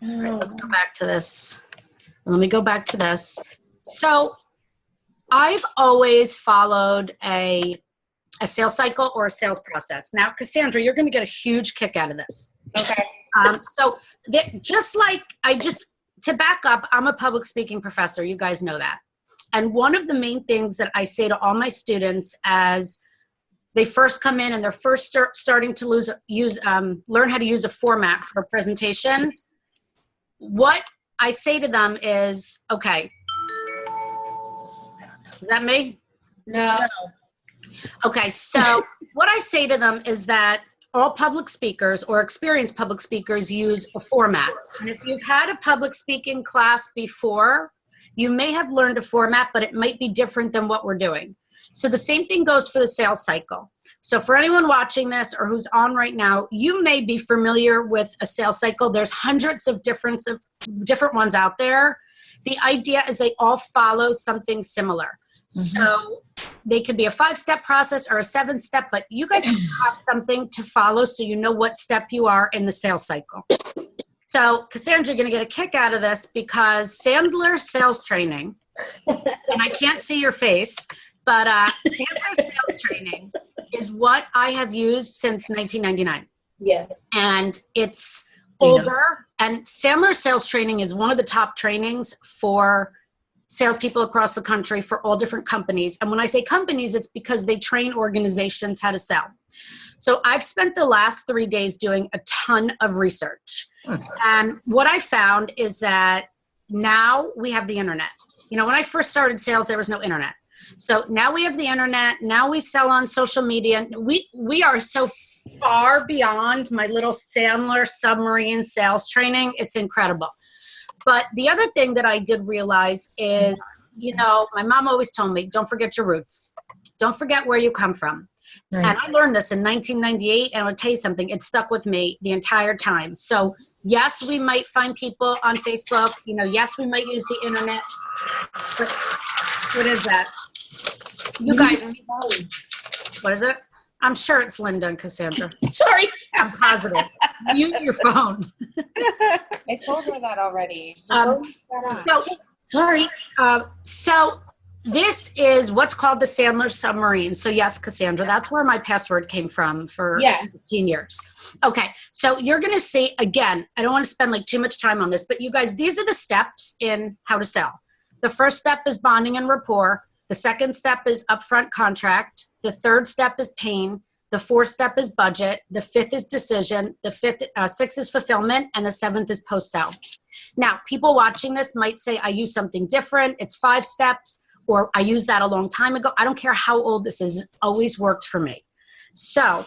Let's go back to this. Let me go back to this. So I've always followed a sales cycle or a sales process. Now, Cassandra, you're going to get a huge kick out of this. Okay. To back up, I'm a public speaking professor. You guys know that. And one of the main things that I say to all my students as they first come in and they're first starting to learn how to use a format for a presentation, what I say to them is, okay, is that me? No. Okay, so what I say to them is that all public speakers or experienced public speakers use a format. And if you've had a public speaking class before, you may have learned a format, but it might be different than what we're doing. So the same thing goes for the sales cycle. So for anyone watching this or who's on right now, you may be familiar with a sales cycle. There's hundreds of different ones out there. The idea is they all follow something similar. So they could be a 5-step process or a 7-step, but you guys have something to follow so you know what step you are in the sales cycle. So Cassandra, you're going to get a kick out of this because Sandler Sales Training, and I can't see your face, but Sandler Sales Training is what I have used since 1999. Yeah. And it's older, and Sandler Sales Training is one of the top trainings for salespeople across the country for all different companies. And when I say companies, it's because they train organizations how to sell. So I've spent the last 3 days doing a ton of research. And what I found is that now we have the internet. You know, when I first started sales, there was no internet. So now we have the internet. Now we sell on social media. We are so far beyond my little Sandler submarine sales training. It's incredible. But the other thing that I did realize is, you know, my mom always told me, don't forget your roots. Don't forget where you come from. Right. And I learned this in 1998, and I'll tell you something, it stuck with me the entire time. So yes, we might find people on Facebook, you know, yes, we might use the internet, but what is that? You guys, what is it? I'm sure it's Linda and Cassandra. Sorry. I'm positive. Mute your phone. I told her that already. Sorry. So this is what's called the Sandler submarine. So yes, Cassandra, that's where my password came from for 15 years. Okay, so you're going to see, again, I don't want to spend like too much time on this, but you guys, these are the steps in how to sell. The first step is bonding and rapport. The second step is upfront contract. The third step is pain. The fourth step is budget. The fifth is decision. The sixth is fulfillment. And the seventh is post-sale. Now, people watching this might say, I use something different. It's 5 steps, or I used that a long time ago. I don't care how old this is. It always worked for me. So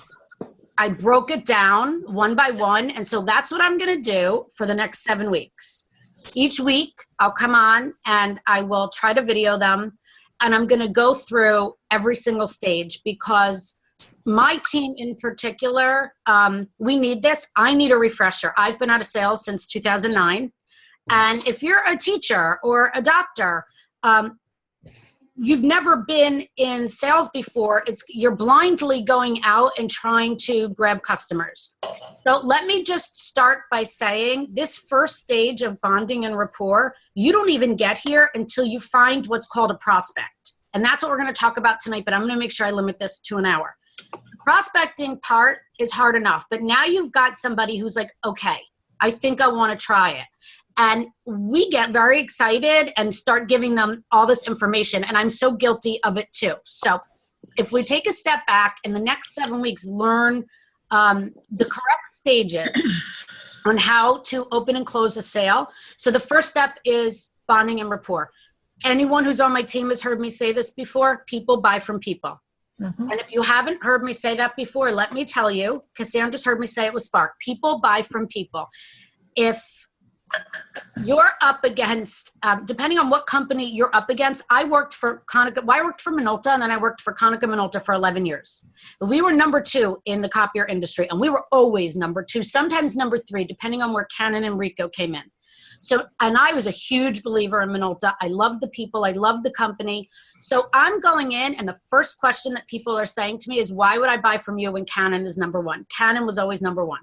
I broke it down one by one. And so that's what I'm going to do for the next 7 weeks. Each week, I'll come on and I will try to video them. And I'm going to go through every single stage because my team in particular, we need this. I need a refresher. I've been out of sales since 2009. And if you're a teacher or a doctor, you've never been in sales before, you're blindly going out and trying to grab customers. So let me just start by saying this first stage of bonding and rapport, you don't even get here until you find what's called a prospect. And that's what we're going to talk about tonight, but I'm going to make sure I limit this to an hour. The prospecting part is hard enough, but now you've got somebody who's like, okay, I think I want to try it. And we get very excited and start giving them all this information. And I'm so guilty of it too. So if we take a step back in the next 7 weeks, learn the correct stages on how to open and close a sale. So the first step is bonding and rapport. Anyone who's on my team has heard me say this before, people buy from people. Mm-hmm. And if you haven't heard me say that before, let me tell you, Cassandra's heard me say it with Spark, people buy from people. If you're up against, depending on what company you're up against, I worked for Minolta, and then I worked for Konica Minolta for 11 years. We were number 2 in the copier industry, and we were always number 2, sometimes number 3, depending on where Canon and Ricoh came in. So, and I was a huge believer in Minolta. I loved the people. I loved the company. So I'm going in, and the first question that people are saying to me is, why would I buy from you when Canon is number 1? Canon was always number 1.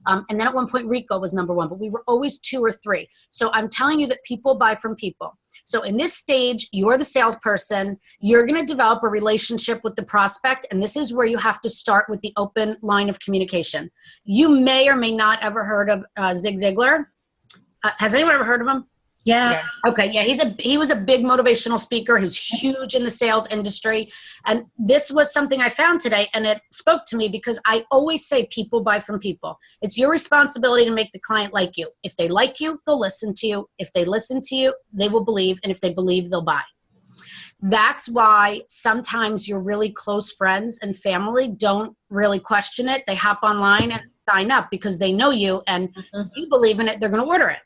And then at one point, Rico was number 1, but we were always 2 or 3. So I'm telling you that people buy from people. So in this stage, you're the salesperson. You're going to develop a relationship with the prospect. And this is where you have to start with the open line of communication. You may or may not ever heard of Zig Ziglar. Has anyone ever heard of him? Yeah. Okay. Yeah. He was a big motivational speaker. He was huge in the sales industry. And this was something I found today, and it spoke to me because I always say people buy from people. It's your responsibility to make the client like you. If they like you, they'll listen to you. If they listen to you, they will believe. And if they believe, they'll buy. That's why sometimes your really close friends and family don't really question it. They hop online and sign up because they know you and you believe in it. They're going to order it.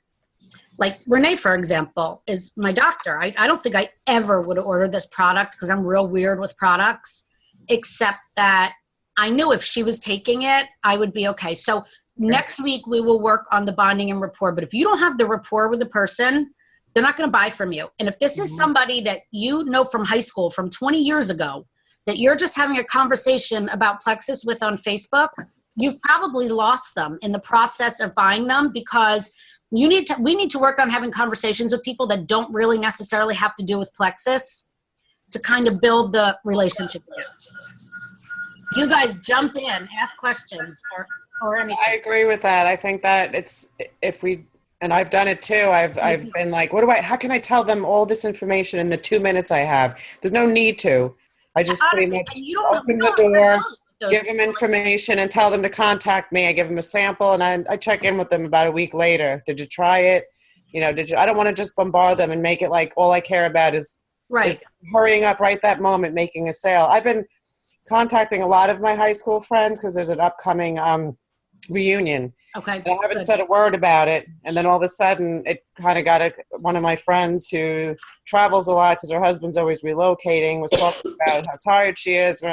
Like Renee, for example, is my doctor. I don't think I ever would have ordered this product because I'm real weird with products, except that I knew if she was taking it, I would be okay. So next week we will work on the bonding and rapport. But if you don't have the rapport with the person, they're not going to buy from you. And if this is somebody that you know from high school, from 20 years ago, that you're just having a conversation about Plexus with on Facebook, you've probably lost them in the process of buying them because we need to work on having conversations with people that don't really necessarily have to do with Plexus to kind of build the relationship. You guys jump in, ask questions or anything. I agree with that. I think that and I've done it too. I've been like, how can I tell them all this information in the 2 minutes I have? There's no need to. I just pretty much open the door, give them information and tell them to contact me. I give them a sample and I check in with them about a week later. Did you try it? I don't want to just bombard them and make it like all I care about is hurrying up right that moment, making a sale. I've been contacting a lot of my high school friends because there's an upcoming reunion. Okay. And I haven't said a word about it. And then all of a sudden it kind of got one of my friends who travels a lot because her husband's always relocating was talking about how tired she is.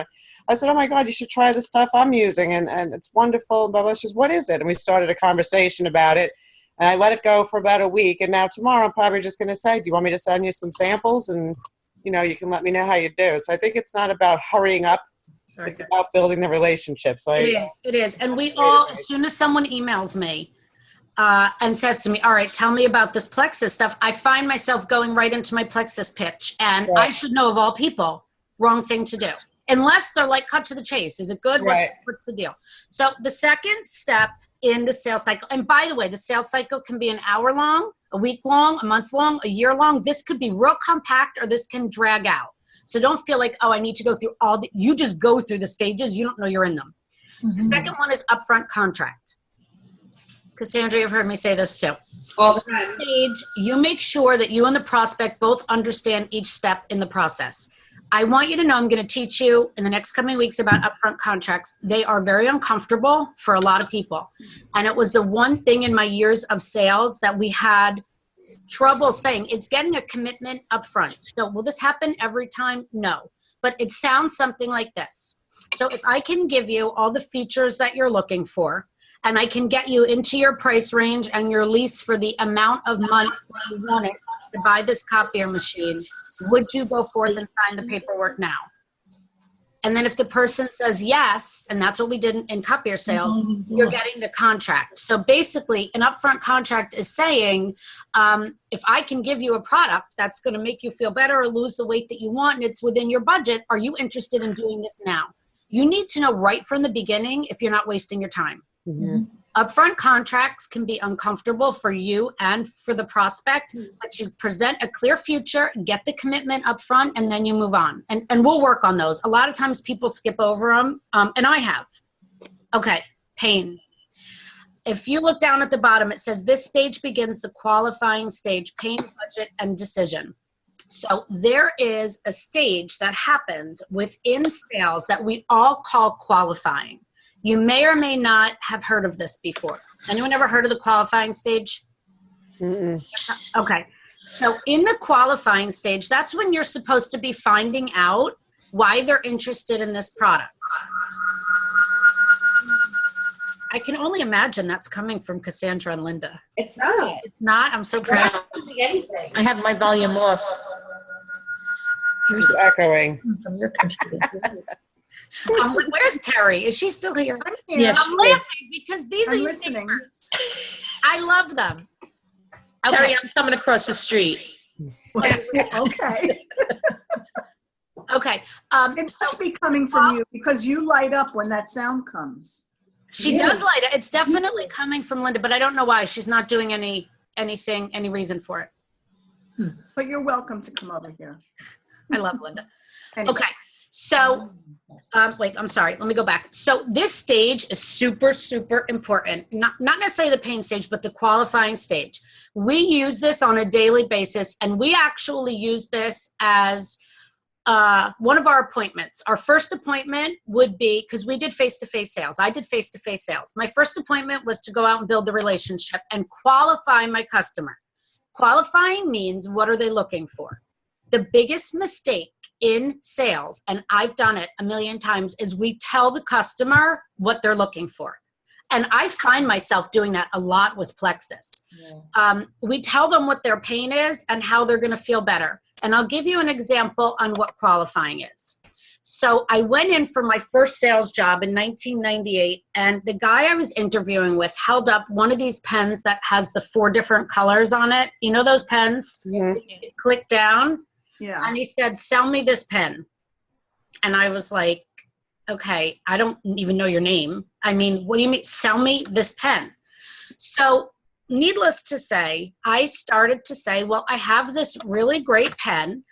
I said, oh my God, you should try the stuff I'm using and it's wonderful. And blah, blah. She says, what is it? And we started a conversation about it and I let it go for about a week. And now tomorrow I'm probably just going to say, do you want me to send you some samples? And you can let me know how you do. So I think it's not about hurrying up. It's about building the relationship. So it is. And we all, as soon as someone emails me and says to me, all right, tell me about this Plexus stuff, I find myself going right into my Plexus pitch. And I should know of all people, wrong thing to do. Unless they're like, cut to the chase. Is it good? What's the deal? So the second step in the sales cycle, and by the way, the sales cycle can be an hour long, a week long, a month long, a year long. This could be real compact or this can drag out. So don't feel like, oh, I need to go through you just go through the stages. You don't know you're in them. The second one is upfront contract. Cassandra, you've heard me say this too. All the time. Stage, you make sure that you and the prospect both understand each step in the process. I want you to know I'm going to teach you in the next coming weeks about upfront contracts. They are very uncomfortable for a lot of people. And it was the one thing in my years of sales that we had trouble saying. It's getting a commitment up front. So will this happen every time? No. But it sounds something like this. So if I can give you all the features that you're looking for, and I can get you into your price range and your lease for the amount of months that you want it to buy this copier machine, would you go forth and sign the paperwork now? And then if the person says yes, and that's what we did in copier sales, you're getting the contract. So basically, an upfront contract is saying, if I can give you a product that's going to make you feel better or lose the weight that you want, and it's within your budget, are you interested in doing this now? You need to know right from the beginning if you're not wasting your time. Upfront contracts can be uncomfortable for you and for the prospect, but you present a clear future, get the commitment up front, and then you move on. And we'll work on those. A lot of times people skip over them, and I have. Okay, pain. If you look down at the bottom, it says this stage begins the qualifying stage, pain, budget, and decision. So there is a stage that happens within sales that we all call qualifying. You may or may not have heard of this before. Anyone ever heard of the qualifying stage? Okay. So in the qualifying stage, that's when you're supposed to be finding out why they're interested in this product. I can only imagine that's coming from Cassandra and Linda. It's not. It's not? I'm so proud. Anything. I have my volume off. It's echoing. From your computer. Where's Terry? Is she still here? I'm here. Yes. I'm laughing because these are I'm your listening. neighbors. I love them. Terry, I'm coming across the street. Okay. Okay. It must be coming from you because you light up when that sound comes. She does light it. It's definitely coming from Linda, but I don't know why. She's not doing any reason for it. But you're welcome to come over here. I love Linda. Anyway. Okay. So, wait, I'm sorry. Let me go back. So this stage is super, super important. Not necessarily the pain stage, but the qualifying stage. We use this on a daily basis, and we actually use this as one of our appointments. Our first appointment would be, because we did face-to-face sales. I did face-to-face sales. My first appointment was to go out and build the relationship and qualify my customer. Qualifying means, what are they looking for? The biggest mistake in sales, and I've done it a million times, is we tell the customer what they're looking for. And I find myself doing that a lot with Plexus. Yeah. We tell them what their pain is and how they're going to feel better. And I'll give you an example on what qualifying is. So I went in for my first sales job in 1998, and the guy I was interviewing with held up one of these pens that has the 4 different colors on it. You know those pens? Yeah. You click down. Yeah. And he said, "Sell me this pen." And I was like, okay, I don't even know your name. I mean, what do you mean, sell me this pen? So needless to say, I started to say, well, I have this really great pen.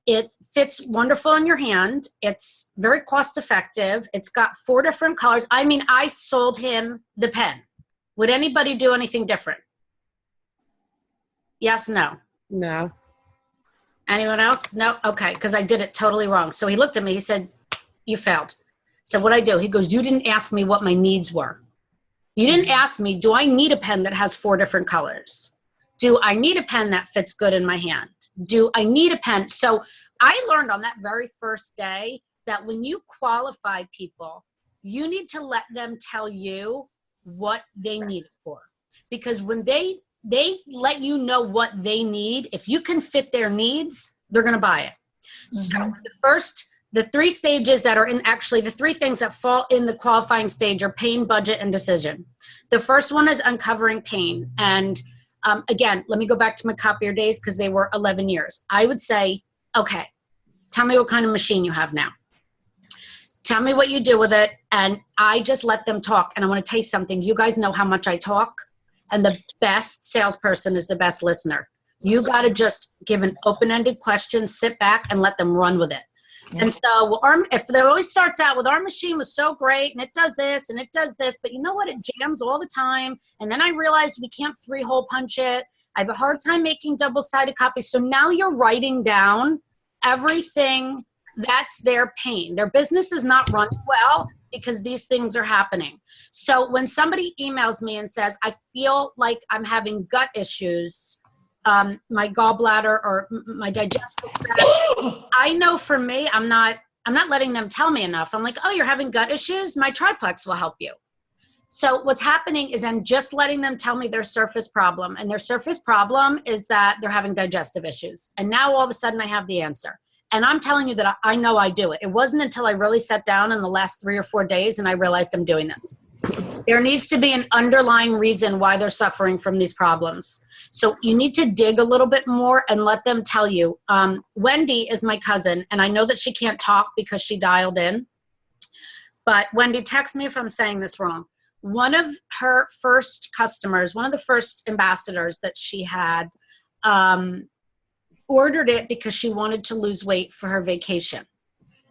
It fits wonderful in your hand. It's very cost effective. It's got 4 different colors. I mean, I sold him the pen. Would anybody do anything different? Yes, no? No. Anyone else? No? Okay, because I did it totally wrong. So he looked at me, he said, "You failed." So what'd I do? He goes, "You didn't ask me what my needs were. You didn't ask me, do I need a pen that has 4 different colors? Do I need a pen that fits good in my hand? Do I need a pen?" So I learned on that very first day that when you qualify people, you need to let them tell you what they need it for. Because when they let you know what they need, if you can fit their needs, they're going to buy it. So the 3 stages that are in, actually the 3 things that fall in the qualifying stage are pain, budget, and decision. The first one is uncovering pain. And again, let me go back to my copier days because they were 11 years. I would say, okay, tell me what kind of machine you have now. Tell me what you do with it. And I just let them talk. And I want to tell you something. You guys know how much I talk. And the best salesperson is the best listener. You got to just give an open-ended question, sit back, and let them run with it. Yeah. And so if it always starts out with, "Our machine was so great, and it does this, and it does this, but you know what? It jams all the time. And then I realized we can't 3-hole punch it. I have a hard time making double-sided copies." So now you're writing down everything that's their pain. Their business is not running well because these things are happening. So when somebody emails me and says, "I feel like I'm having gut issues, my gallbladder or my digestive tract," I know for me, I'm not letting them tell me enough. I'm like, "Oh, you're having gut issues? My Triplex will help you." So what's happening is I'm just letting them tell me their surface problem. And their surface problem is that they're having digestive issues. And now all of a sudden I have the answer. And I'm telling you that I know I do it. It wasn't until I really sat down in the last 3 or 4 days and I realized I'm doing this. There needs to be an underlying reason why they're suffering from these problems. So you need to dig a little bit more and let them tell you. Wendy is my cousin, and I know that she can't talk because she dialed in. But Wendy, text me if I'm saying this wrong. One of her first customers, one of the first ambassadors that she had, ordered it because she wanted to lose weight for her vacation.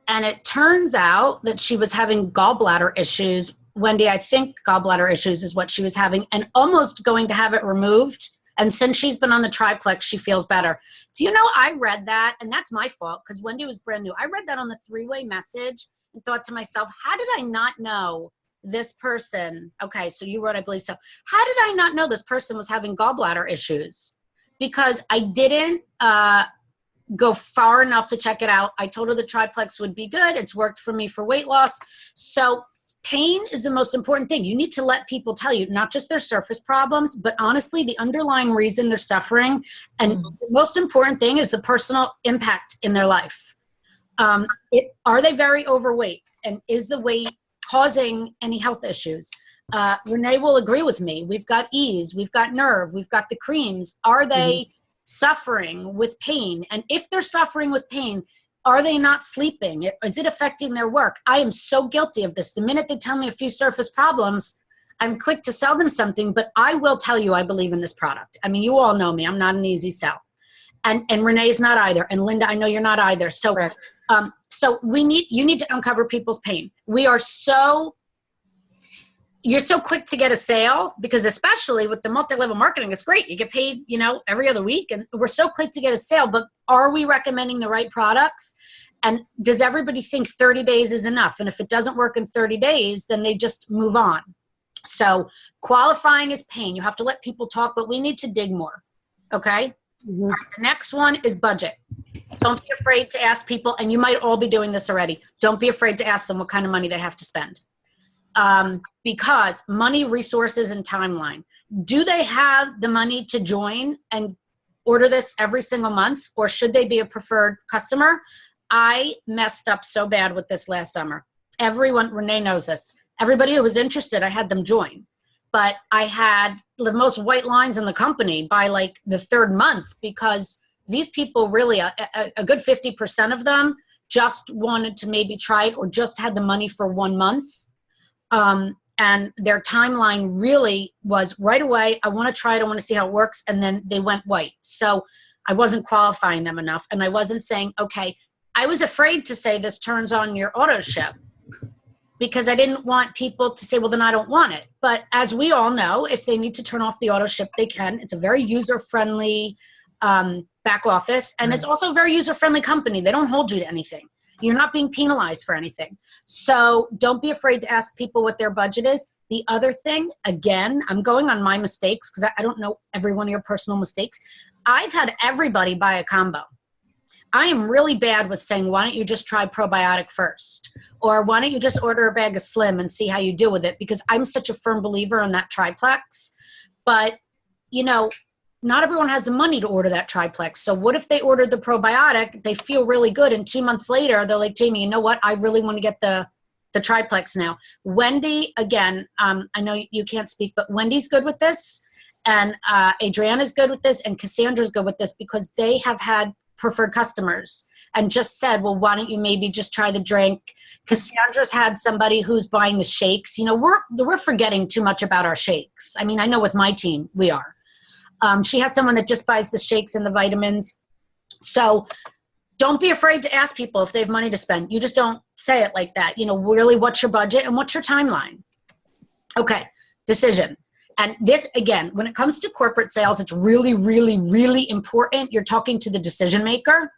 And it turns out that she was having gallbladder issues. Wendy, I think gallbladder issues is what she was having, and almost going to have it removed. And since she's been on the Triplex, she feels better. Do you know, I read that, and that's my fault because Wendy was brand new. I read that on the 3-way message and thought to myself, how did I not know this person? Okay, so you wrote, I believe so. How did I not know this person was having gallbladder issues? Because I didn't go far enough to check it out. I told her the Triplex would be good. It's worked for me for weight loss. So pain is the most important thing. You need to let people tell you, not just their surface problems, but honestly, the underlying reason they're suffering. And the most important thing is the personal impact in their life. Are they very overweight? And is the weight causing any health issues? Renee will agree with me. We've got Ease, we've got Nerve, we've got the creams. Are they suffering with pain? And if they're suffering with pain, are they not sleeping? Is it affecting their work? I am so guilty of this. The minute they tell me a few surface problems, I'm quick to sell them something, but I will tell you I believe in this product. I mean, you all know me. I'm not an easy sell. And Renee's not either. And Linda, I know you're not either. So, so you need to uncover people's pain. You're so quick to get a sale because especially with the multi-level marketing, it's great. You get paid, every other week and we're so quick to get a sale, but are we recommending the right products? And does everybody think 30 days is enough? And if it doesn't work in 30 days, then they just move on. So qualifying is pain. You have to let people talk, but we need to dig more. Okay. All right, the next one is budget. Don't be afraid to ask people, and you might all be doing this already. Don't be afraid to ask them what kind of money they have to spend. Because money, resources, and timeline. Do they have the money to join and order this every single month, or should they be a preferred customer? I messed up so bad with this last summer. Everyone, Renee knows this. Everybody who was interested, I had them join. But I had the most white lines in the company by like the third month because these people really, a good 50% of them just wanted to maybe try it or just had the money for 1 month. And their timeline really was right away, I want to try it, I want to see how it works, and then they went white. So I wasn't qualifying them enough, and I wasn't saying, okay, I was afraid to say this turns on your auto ship because I didn't want people to say, well, then I don't want it. But as we all know, if they need to turn off the auto ship, they can. It's a very user-friendly back office, and it's also a very user-friendly company. They don't hold you to anything. You're not being penalized for anything. So don't be afraid to ask people what their budget is. The other thing, again, I'm going on my mistakes because I don't know every one of your personal mistakes. I've had everybody buy a combo. I am really bad with saying, why don't you just try probiotic first? Or why don't you just order a bag of Slim and see how you do with it? Because I'm such a firm believer in that triplex. But, not everyone has the money to order that triplex. So what if they ordered the probiotic, they feel really good, and 2 months later, they're like, Jamie, you know what? I really want to get the triplex now. Wendy, again, I know you can't speak, but Wendy's good with this, and Adriana's good with this, and Cassandra's good with this because they have had preferred customers and just said, well, why don't you maybe just try the drink? Cassandra's had somebody who's buying the shakes. We're forgetting too much about our shakes. I mean, I know with my team, we are. She has someone that just buys the shakes and the vitamins. So don't be afraid to ask people if they have money to spend. You just don't say it like that. Really, what's your budget and what's your timeline? Okay, decision. And this, again, when it comes to corporate sales, it's really, really, really important. You're talking to the decision maker.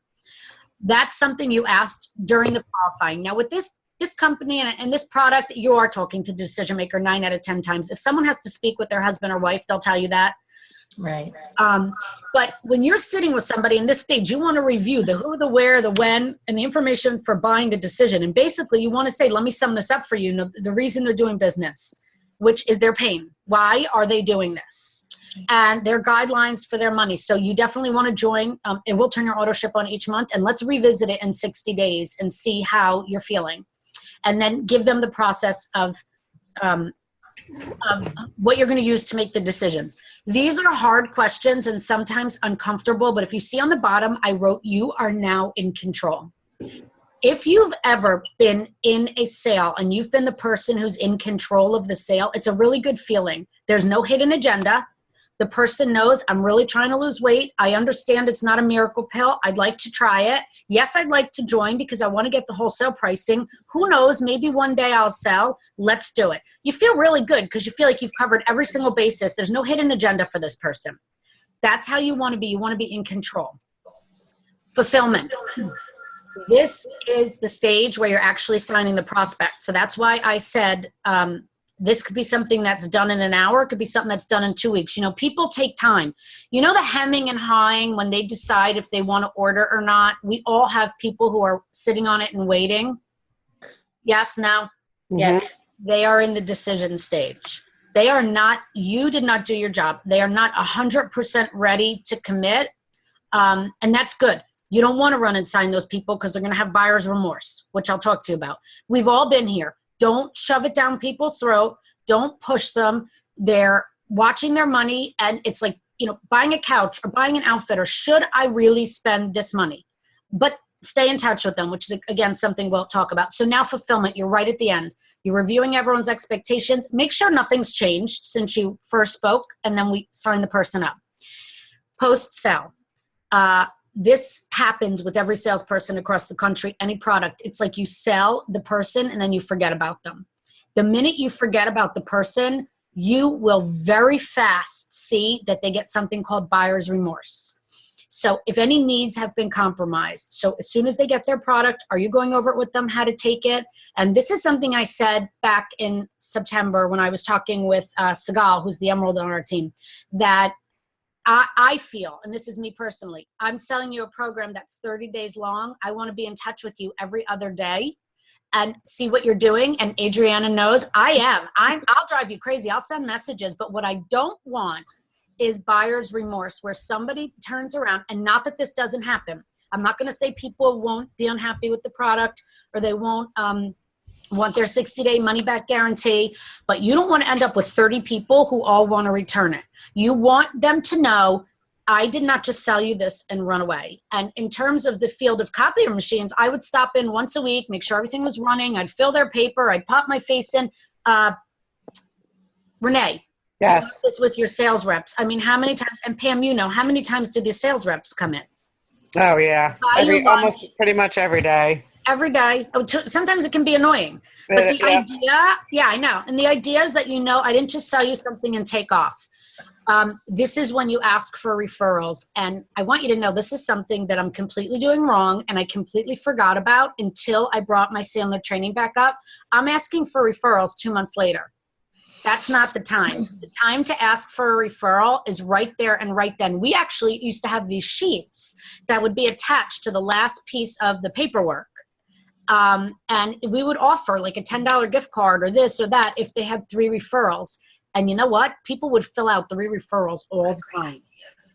That's something you asked during the qualifying. Now, with this company and this product, you are talking to the decision maker 9 out of 10 times. If someone has to speak with their husband or wife, they'll tell you that. Right. But when you're sitting with somebody in this stage, you want to review the who, the where, the when, and the information for buying the decision. And basically, you want to say, let me sum this up for you. The reason they're doing business, which is their pain. Why are they doing this? And their guidelines for their money. So you definitely want to join. It will turn your auto ship on each month. And let's revisit it in 60 days and see how you're feeling. And then give them the process of what you're going to use to make the decisions. These are hard questions and sometimes uncomfortable, but if you see on the bottom, I wrote, you are now in control. If you've ever been in a sale and you've been the person who's in control of the sale, it's a really good feeling. There's no hidden agenda. The person knows, I'm really trying to lose weight. I understand it's not a miracle pill. I'd like to try it. Yes, I'd like to join because I want to get the wholesale pricing. Who knows? Maybe one day I'll sell. Let's do it. You feel really good because you feel like you've covered every single basis. There's no hidden agenda for this person. That's how you want to be. You want to be in control. Fulfillment. This is the stage where you're actually signing the prospect. So that's why I said, this could be something that's done in an hour. It could be something that's done in 2 weeks. People take time. The hemming and hawing when they decide if they want to order or not. We all have people who are sitting on it and waiting. Yes, no? Yes. They are in the decision stage. They are not, you did not do your job. They are not 100% ready to commit. And that's good. You don't want to run and sign those people because they're going to have buyer's remorse, which I'll talk to you about. We've all been here. Don't shove it down people's throat. Don't push them. They're watching their money, and it's like, buying a couch or buying an outfit, or should I really spend this money? But stay in touch with them, which is, again, something we'll talk about. So now fulfillment, you're right at the end. You're reviewing everyone's expectations. Make sure nothing's changed since you first spoke, and then we sign the person up. Post-sale. This happens with every salesperson across the country, any product. It's like you sell the person and then you forget about them. The minute you forget about the person, you will very fast see that they get something called buyer's remorse. So if any needs have been compromised, so as soon as they get their product, are you going over it with them, how to take it? And this is something I said back in September when I was talking with Segal, who's the Emerald on our team, that I feel, and this is me personally, I'm selling you a program that's 30 days long. I want to be in touch with you every other day and see what you're doing. And Adriana knows I'll drive you crazy. I'll send messages, but what I don't want is buyer's remorse, where somebody turns around, and not that this doesn't happen. I'm not going to say people won't be unhappy with the product or they won't want their 60-day money-back guarantee, but you don't want to end up with 30 people who all want to return it. You want them to know, I did not just sell you this and run away. And in terms of the field of copier machines, I would stop in once a week, make sure everything was running. I'd fill their paper. I'd pop my face in. Renee. Yes. With your sales reps. I mean, how many times, and Pam, how many times did the sales reps come in? Oh, yeah. Almost pretty much every day. Every day. Sometimes it can be annoying. But the idea, I know. And the idea is that, I didn't just sell you something and take off. This is when you ask for referrals. And I want you to know this is something that I'm completely doing wrong and I completely forgot about until I brought my Sandler training back up. I'm asking for referrals 2 months later. That's not the time. The time to ask for a referral is right there and right then. We actually used to have these sheets that would be attached to the last piece of the paperwork. And we would offer like a $10 gift card or this or that if they had 3 referrals. And you know what? People would fill out 3 referrals all the time.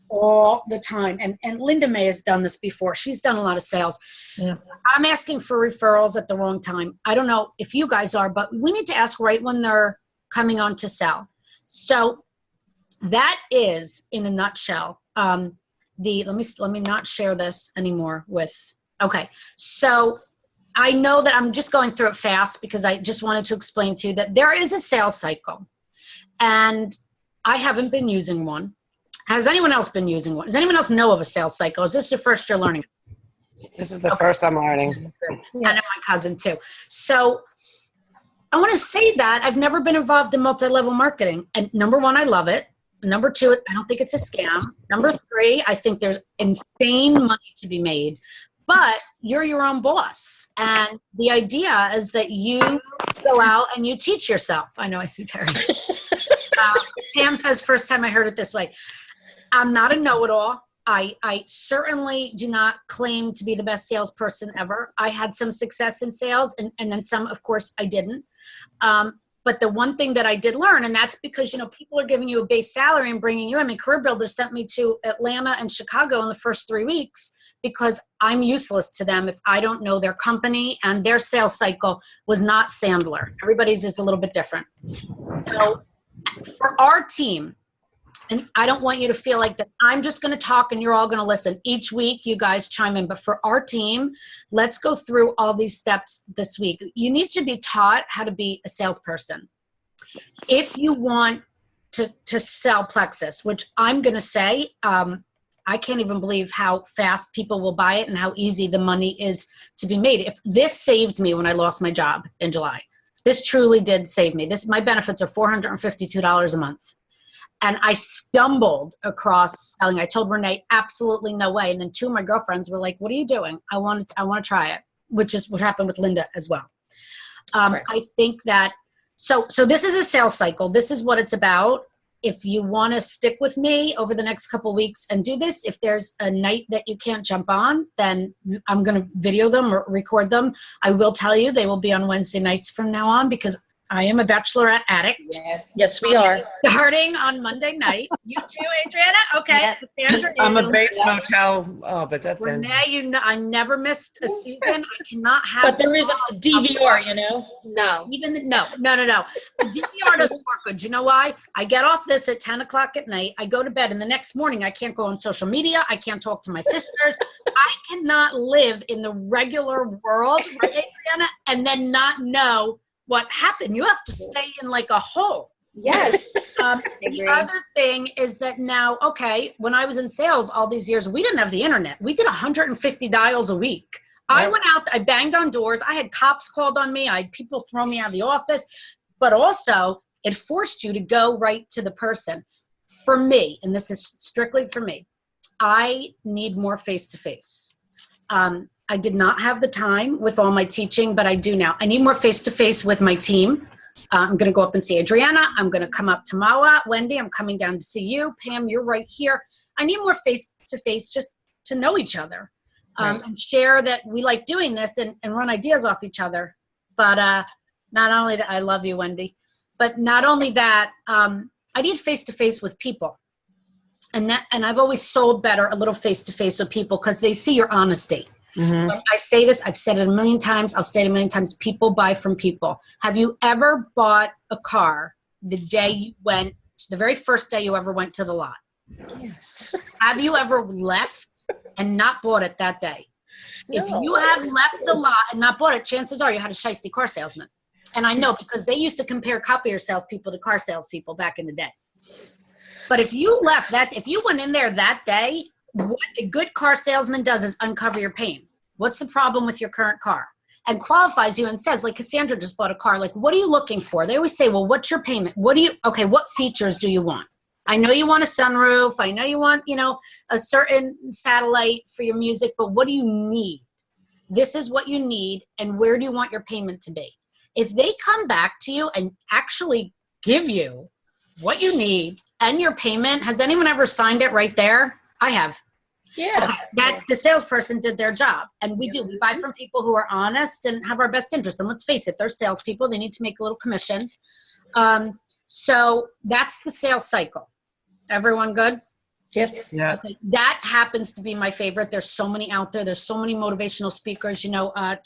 All the time. And Linda May has done this before. She's done a lot of sales. Yeah. I'm asking for referrals at the wrong time. I don't know if you guys are, but we need to ask right when they're coming on to sell. So that is, in a nutshell, let me not share this anymore with, okay. So I know that I'm just going through it fast because I just wanted to explain to you that there is a sales cycle and I haven't been using one. Has anyone else been using one? Does anyone else know of a sales cycle? Is this the first you're learning? This is the first I'm learning. Yeah. I know my cousin too. So I want to say that I've never been involved in multi-level marketing. And number 1, I love it. Number 2, I don't think it's a scam. Number 3, I think there's insane money to be made. But you're your own boss. And the idea is that you go out and you teach yourself. I know I see Terry. Pam says, first time I heard it this way. I'm not a know-it-all. I certainly do not claim to be the best salesperson ever. I had some success in sales and then some, of course, I didn't. But the one thing that I did learn, and that's because, people are giving you a base salary and bringing you in. I mean, Career Builder sent me to Atlanta and Chicago in the first 3 weeks because I'm useless to them if I don't know their company, and their sales cycle was not Sandler. Everybody's is a little bit different. So for our team, and I don't want you to feel like that I'm just going to talk and you're all going to listen. Each week, you guys chime in. But for our team, let's go through all these steps this week. You need to be taught how to be a salesperson. If you want to sell Plexus, which I'm going to say, I can't even believe how fast people will buy it and how easy the money is to be made. If this saved me when I lost my job in July, this truly did save me. My benefits are $452 a month. And I stumbled across selling. I told Renee, absolutely no way. And then 2 of my girlfriends were like, what are you doing? I want to try it, which is what happened with Linda as well. Right. I think that, so this is a sales cycle. This is what it's about. If you want to stick with me over the next couple of weeks and do this, if there's a night that you can't jump on, then I'm going to video them or record them. I will tell you they will be on Wednesday nights from now on because I am a bachelorette addict. Yes. Yes, we are. Starting on Monday night. You too, Adriana? Okay. Cassandra, I'm a you. Bates Motel. Oh, but that's it. Renee, you know, I never missed a season. I cannot have. But there is a DVR, you know? No. No. The DVR doesn't work good. You know why? I get off this at 10 o'clock at night. I go to bed, and the next morning I can't go on social media. I can't talk to my sisters. I cannot live in the regular world, right, Adriana, and then not know what happened. You have to stay in like a hole. Yes. The other thing is that now, okay, when I was in sales all these years, we didn't have the internet. We did 150 dials a week. I went out, I banged on doors. I had cops called on me. I had people throw me out of the office. But also, it forced you to go right to the person. For me, and this is strictly for me, I need more face-to-face. I did not have the time with all my teaching, but I do now. I need more face-to-face with my team. I'm going to go up and see Adriana. I'm going to come up to Mawa. Wendy, I'm coming down to see you. Pam, you're right here. I need more face-to-face just to know each other and share that we like doing this and run ideas off each other. But not only that, I love you, Wendy, but not only that, I need face-to-face with people. And I've always sold better a little face-to-face with people because they see your honesty. Mm-hmm. When I say this, I've said it a million times. I'll say it a million times. People buy from people. Have you ever bought a car the day you went, the very first day you ever went to the lot? Yes. Have you ever left and not bought it that day? No, If you have left the lot and not bought it, chances are you had a shiesty car salesman. And I know because they used to compare copier salespeople to car salespeople back in the day. But if you left if you went in there that day, what a good car salesman does is uncover your pain. What's the problem with your current car? And qualifies you and says, like Cassandra just bought a car, like, what are you looking for? They always say, well, what's your payment? What features do you want? I know you want a sunroof. I know you want, a certain satellite for your music, but what do you need? This is what you need. And where do you want your payment to be? If they come back to you and actually give you what you need and your payment, has anyone ever signed it right there? I have. Yeah. That the salesperson did their job. And we do. We buy from people who are honest and have our best interest. And let's face it, they're salespeople. They need to make a little commission. So that's the sales cycle. Everyone good? Yes. Yeah. Okay. That happens to be my favorite. There's so many out there. There's so many motivational speakers.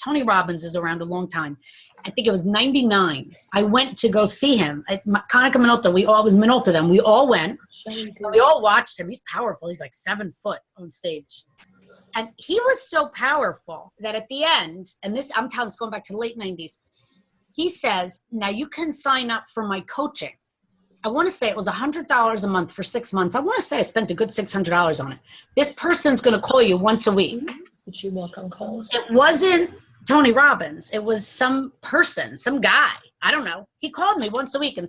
Tony Robbins is around a long time. I think it was 99. I went to go see him at Konica Minolta. We all went. We all watched him. He's powerful. He's like 7 foot on stage. And he was so powerful that at the end, and this, I'm telling you, it's going back to the late 90s, he says, now you can sign up for my coaching. I want to say it was $100 a month for 6 months. I want to say I spent a good $600 on it. This person's going to call you once a week. Did you walk on calls? It wasn't Tony Robbins. It was some person, some guy. I don't know. He called me once a week and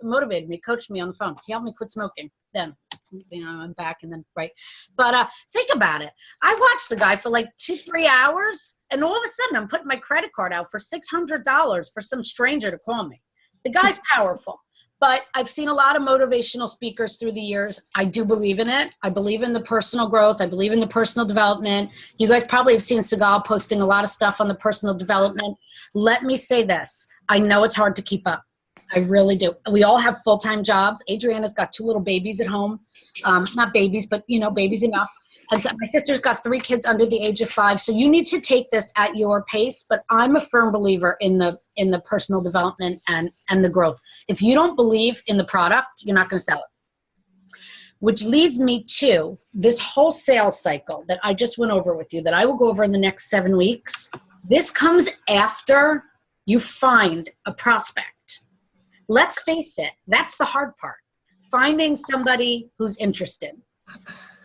motivated me, coached me on the phone. He helped me quit smoking. Then, I'm back and then, right. But think about it. I watched the guy for like 2-3 hours, and all of a sudden I'm putting my credit card out for $600 for some stranger to call me. The guy's powerful. But I've seen a lot of motivational speakers through the years. I do believe in it. I believe in the personal growth. I believe in the personal development. You guys probably have seen Segal posting a lot of stuff on the personal development. Let me say this. I know it's hard to keep up. I really do. We all have full-time jobs. Adriana's got 2 little babies at home. Not babies, but, babies enough. My sister's got 3 kids under the age of 5. So you need to take this at your pace. But I'm a firm believer in the personal development and the growth. If you don't believe in the product, you're not going to sell it. Which leads me to this whole sales cycle that I just went over with you, that I will go over in the next 7 weeks. This comes after you find a prospect. Let's face it, that's the hard part. Finding somebody who's interested.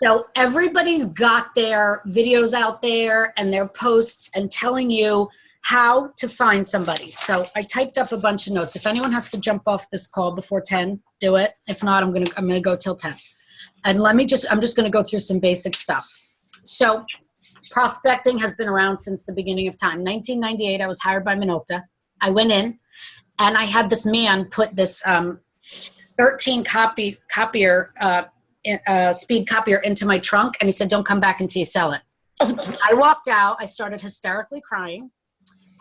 So everybody's got their videos out there and their posts and telling you how to find somebody. So I typed up a bunch of notes. If anyone has to jump off this call before 10, do it. If not, I'm gonna go till 10. And I'm just gonna go through some basic stuff. So prospecting has been around since the beginning of time. 1998, I was hired by Minolta. I went in and I had this man put this 13 copier speed copier into my trunk, and he said, don't come back until you sell it. I walked out. I started hysterically crying.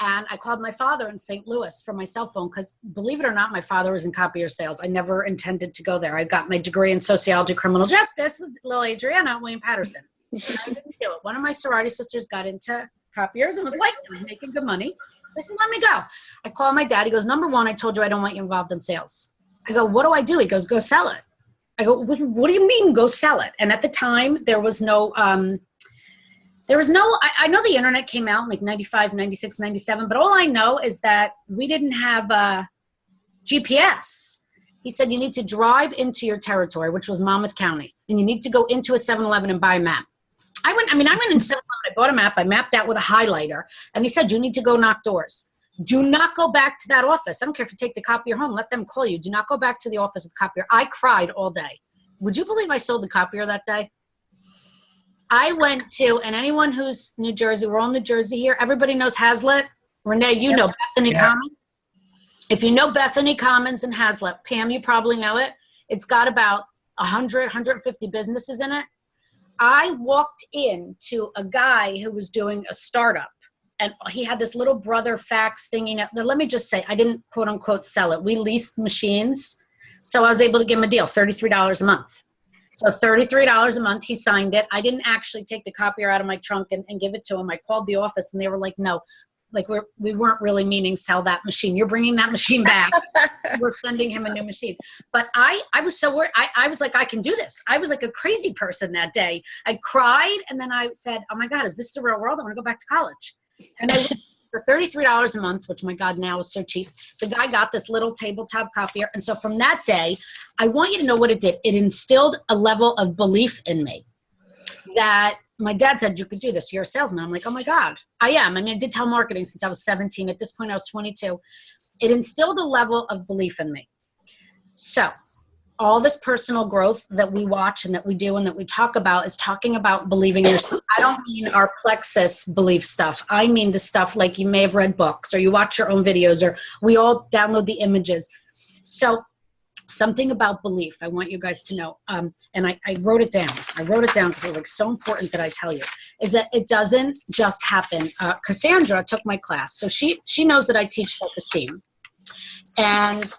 And I called my father in St. Louis from my cell phone because, believe it or not, my father was in copier sales. I never intended to go there. I got my degree in sociology, criminal justice, little Adriana, William Patterson. I didn't do it. One of my sorority sisters got into copiers and was making good money. I said, let me go. I called my dad. He goes, number one, I told you I don't want you involved in sales. I go, what do I do? He goes, go sell it. I go, what do you mean go sell it? And at the time, there was no, I know the internet came out in like 95, 96, 97, but all I know is that we didn't have GPS. He said, you need to drive into your territory, which was Monmouth County, and you need to go into a 7-Eleven and buy a map. I went into 7-Eleven, I bought a map, I mapped out with a highlighter, and he said, you need to go knock doors. Do not go back to that office. I don't care if you take the copier home, let them call you. Do not go back to the office of the copier. I cried all day. Would you believe I sold the copier that day? I went to, and anyone who's New Jersey, we're all New Jersey here, everybody knows Hazlitt. Renee, you know Bethany Commons. If you know Bethany Commons and Hazlitt, Pam, you probably know it. It's got about 100, 150 businesses in it. I walked into a guy who was doing a startup, and he had this little brother fax thingy. Now, let me just say, I didn't quote unquote sell it. We leased machines. So I was able to give him a deal, $33 a month. So $33 a month, he signed it. I didn't actually take the copier out of my trunk and give it to him. I called the office and they were like, no, like we weren't really meaning sell that machine. You're bringing that machine back. We're sending him a new machine. But I was so worried. I was like, I can do this. I was like a crazy person that day. I cried and then I said, oh my God, is this the real world? I want to go back to college. And I for $33 a month, which my God now is so cheap, the guy got this little tabletop copier. And so from that day, I want you to know what it did. It instilled a level of belief in me that my dad said, you could do this. You're a salesman. I'm like, oh my God, I am. I mean, I did telemarketing since I was 17. At this point, I was 22. It instilled a level of belief in me. So all this personal growth that we watch and that we do and that we talk about is talking about believing yourself. I don't mean our plexus belief stuff. I mean the stuff like you may have read books or you watch your own videos or we all download the images. So something about belief I want you guys to know, and I wrote it down. I wrote it down because it was like so important that I tell you, is that it doesn't just happen. Cassandra took my class. So she knows that I teach self-esteem. And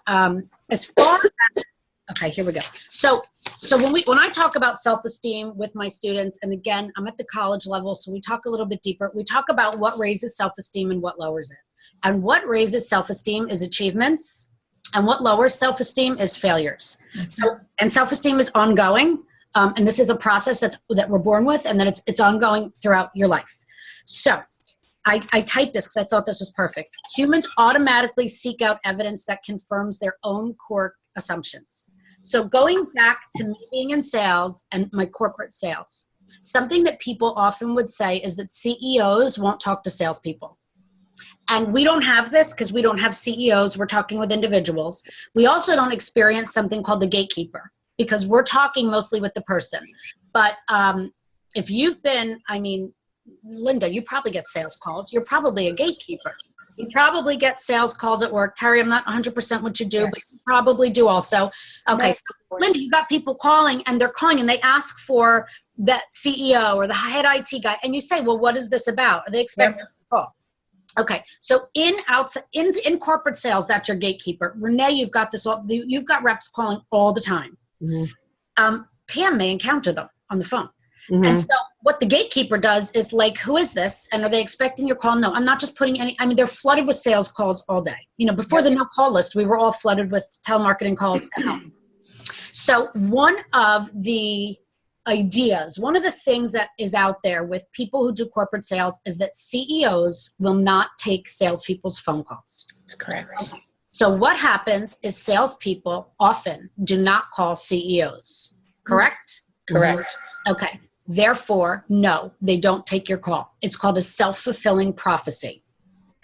as far as okay, here we go. So when I talk about self-esteem with my students, and again, I'm at the college level, so we talk a little bit deeper. We talk about what raises self-esteem and what lowers it. And what raises self-esteem is achievements, and what lowers self-esteem is failures. So, and self-esteem is ongoing, and this is a process that we're born with, and that it's ongoing throughout your life. So I typed this because I thought this was perfect. Humans automatically seek out evidence that confirms their own core assumptions. So going back to me being in sales and my corporate sales, something that people often would say is that CEOs won't talk to salespeople. And we don't have this because we don't have CEOs. We're talking with individuals. We also don't experience something called the gatekeeper because we're talking mostly with the person. But if you've been, I mean, Linda, you probably get sales calls. You're probably a gatekeeper. You probably get sales calls at work. Terry, I'm not 100% what you do, but you probably do also. Okay, so Linda, you got people calling and they're calling and they ask for that CEO or the head IT guy. And you say, well, what is this about? Are they expecting a call? Okay, so in corporate sales, that's your gatekeeper. Renee, you've got you've got reps calling all the time. Mm-hmm. Pam may encounter them on the phone. Mm-hmm. And so what the gatekeeper does is like, who is this? And are they expecting your call? No, I'm not just putting any, I mean, they're flooded with sales calls all day. You know, before the no call list, we were all flooded with telemarketing calls at home. So one of the ideas, one of the things that is out there with people who do corporate sales is that CEOs will not take salespeople's phone calls. That's correct. So what happens is salespeople often do not call CEOs, correct? Correct. Okay. Therefore, no, they don't take your call. It's called a self-fulfilling prophecy.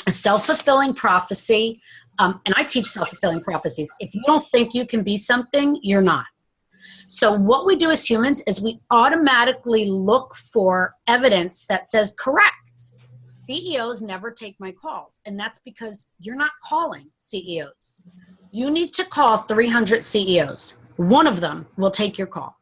A self-fulfilling prophecy, and I teach self-fulfilling prophecies. If you don't think you can be something, you're not. So what we do as humans is we automatically look for evidence that says, correct, CEOs never take my calls. And that's because you're not calling CEOs. You need to call 300 CEOs. One of them will take your call.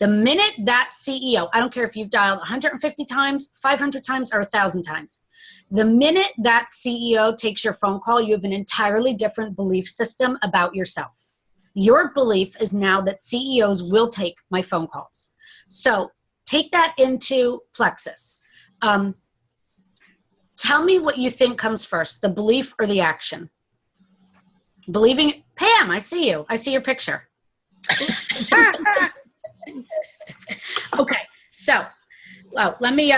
The minute that CEO, I don't care if you've dialed 150 times, 500 times, or 1,000 times, the minute that CEO takes your phone call, you have an entirely different belief system about yourself. Your belief is now that CEOs will take my phone calls. So take that into Plexus. Tell me what you think comes first, the belief or the action? Believing, Pam, I see you. I see your picture. Okay, so, well, let me,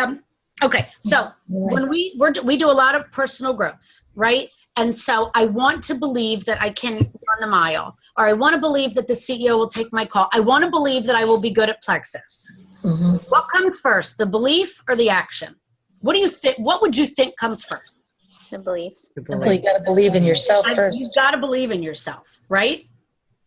okay, so when we do a lot of personal growth, right? And so I want to believe that I can run a mile, or I want to believe that the CEO will take my call. I want to believe that I will be good at Plexus. Mhm. What comes first, the belief or the action? What do you think? What would you think comes first? The belief. Well, you got to believe in yourself You've first. got to believe in yourself, right?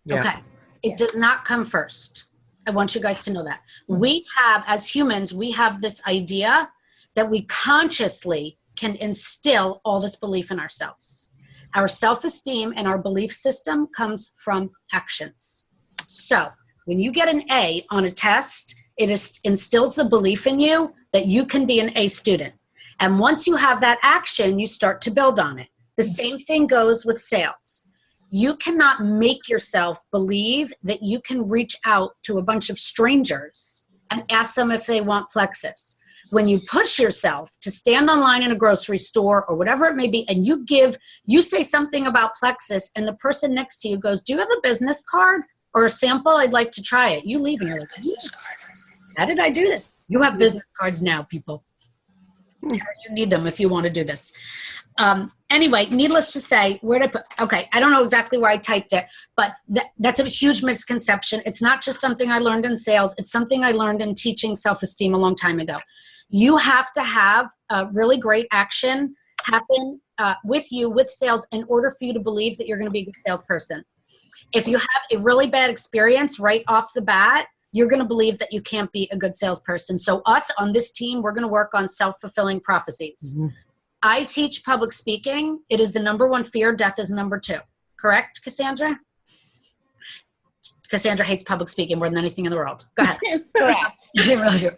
Yeah. Okay. It does Yes. not come first. I want you guys to know that. We have, as humans, we have this idea that we consciously can instill all this belief in ourselves. Our self-esteem and our belief system comes from actions. So when you get an A on a test, it instills the belief in you that you can be an A student. And once you have that action, you start to build on it. The same thing goes with sales. You cannot make yourself believe that you can reach out to a bunch of strangers and ask them if they want Plexus. When you push yourself to stand online in a grocery store or whatever it may be, and you say something about Plexus, and the person next to you goes, "Do you have a business card or a sample? I'd like to try it." You leave and you're like, "How did I do this?" You have business cards now, people. You need them if you want to do this. Anyway, needless to say, where did I put? Okay, I don't know exactly where I typed it, but that's a huge misconception. It's not just something I learned in sales. It's something I learned in teaching self-esteem a long time ago. You have to have a really great action happen with you, with sales, in order for you to believe that you're going to be a good salesperson. If you have a really bad experience right off the bat, you're going to believe that you can't be a good salesperson. So us on this team, we're going to work on self-fulfilling prophecies. Mm-hmm. I teach public speaking. It is the #1 fear. Death is #2. Correct, Cassandra? Cassandra hates public speaking more than anything in the world. Go ahead. Correct.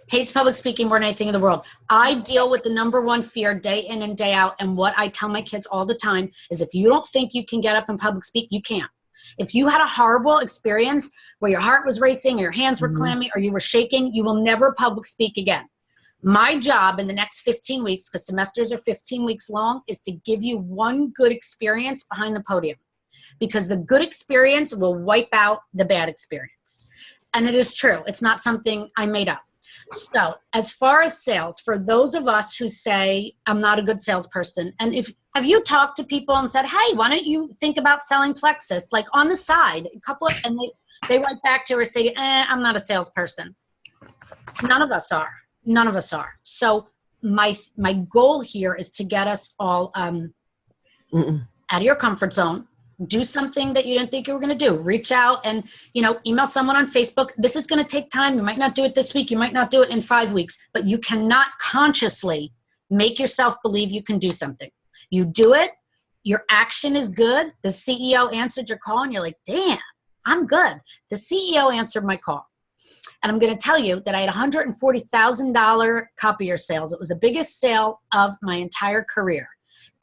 Hates public speaking more than anything in the world. I deal with the #1 fear day in and day out. And what I tell my kids all the time is, if you don't think you can get up and public speak, you can't. If you had a horrible experience where your heart was racing, or your hands were clammy, or you were shaking, you will never public speak again. My job in the next 15 weeks, because semesters are 15 weeks long, is to give you one good experience behind the podium. Because the good experience will wipe out the bad experience. And it is true. It's not something I made up. So as far as sales, for those of us who say, "I'm not a good salesperson," and have you talked to people and said, "Hey, why don't you think about selling Plexus?" Like on the side, and they write back to her and say, "I'm not a salesperson." None of us are. None of us are. So my goal here is to get us all out of your comfort zone. Do something that you didn't think you were going to do. Reach out and, email someone on Facebook. This is going to take time. You might not do it this week. You might not do it in 5 weeks, but you cannot consciously make yourself believe you can do something. You do it. Your action is good. The CEO answered your call and you're like, "Damn, I'm good." The CEO answered my call. And I'm going to tell you that I had $140,000 copier sales. It was the biggest sale of my entire career.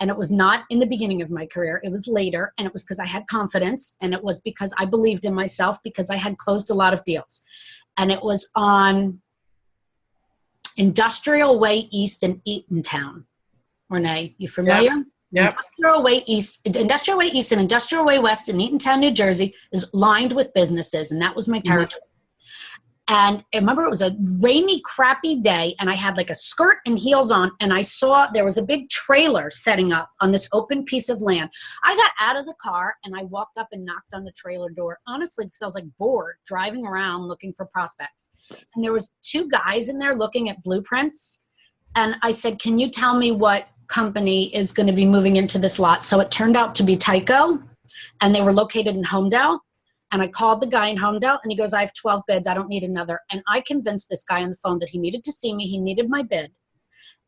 And it was not in the beginning of my career. It was later. And it was because I had confidence. And it was because I believed in myself, because I had closed a lot of deals. And it was on Industrial Way East in Eatontown. Renee, you familiar? Yep. Industrial Way East and Industrial Way West in Eatontown, New Jersey is lined with businesses. And that was my territory. And I remember it was a rainy, crappy day, and I had like a skirt and heels on, and I saw there was a big trailer setting up on this open piece of land. I got out of the car, and I walked up and knocked on the trailer door, honestly, because I was like bored driving around looking for prospects. And there was 2 guys in there looking at blueprints, and I said, "Can you tell me what company is going to be moving into this lot?" So it turned out to be Tyco, and they were located in Homedale. And I called the guy in Homedale, and he goes, "I have 12 bids. I don't need another." And I convinced this guy on the phone that he needed to see me. He needed my bid.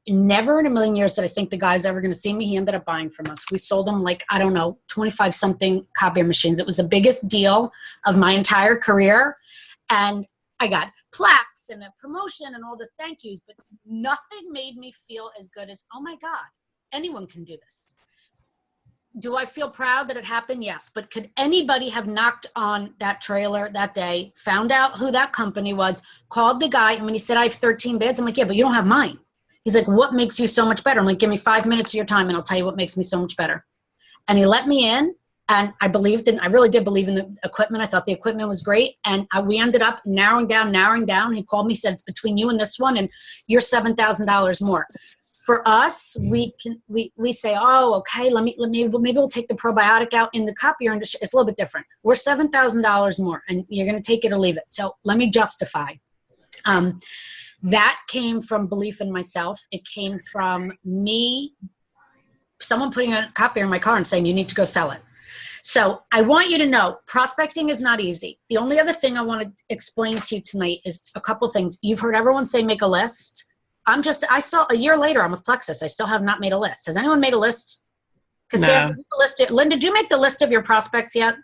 Never in a million years did I think the guy's ever going to see me. He ended up buying from us. We sold him 25-something copier machines. It was the biggest deal of my entire career. And I got plaques and a promotion and all the thank yous, but nothing made me feel as good as, oh my God, anyone can do this. Do I feel proud that it happened? Yes. But could anybody have knocked on that trailer that day, found out who that company was, called the guy, and when he said, I have 13 bids, I'm like, yeah, but you don't have mine. He's like, what makes you so much better? I'm like, give me 5 minutes of your time and I'll tell you what makes me so much better. And he let me in, and I really did believe in the equipment. I thought the equipment was great. And we ended up narrowing down. He called me, said, it's between you and this one, and you're $7,000 more. For us, we say, oh, okay, maybe we'll take the probiotic out in the copier, and it's a little bit different. We're $7,000 more, and you're going to take it or leave it. So let me justify. That came from belief in myself. It came from me, someone putting a copier in my car and saying, you need to go sell it. So I want you to know, prospecting is not easy. The only other thing I want to explain to you tonight is a couple things. You've heard everyone say make a list. A year later, I'm with Plexus. I still have not made a list. Has anyone made a list? No. Linda, do you make the list of your prospects yet?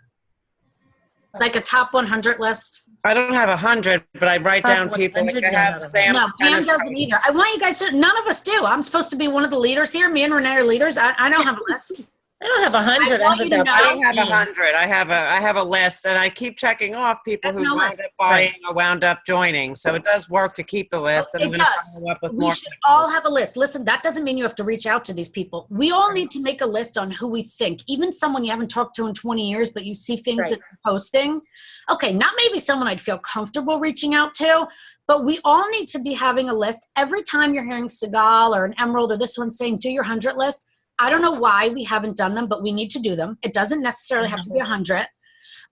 Like a top 100 list? I don't have 100, but I write down people. Like I have Sam. No, Pam doesn't either. I want you guys to, none of us do. I'm supposed to be one of the leaders here. Me and Renee are leaders. I don't have a list. I don't have 100. I want you to know. I don't have 100. I have a list, and I keep checking off people who wound up buying or wound up joining. So it does work to keep the list. And it does. We should all have a list. Listen, that doesn't mean you have to reach out to these people. We all need to make a list on who we think, even someone you haven't talked to in 20 years, but you see things that they're posting. Okay, not maybe someone I'd feel comfortable reaching out to, but we all need to be having a list. Every time you're hearing Segal or an Emerald or this one saying, do your 100 list, I don't know why we haven't done them, but we need to do them. It doesn't necessarily have to be 100.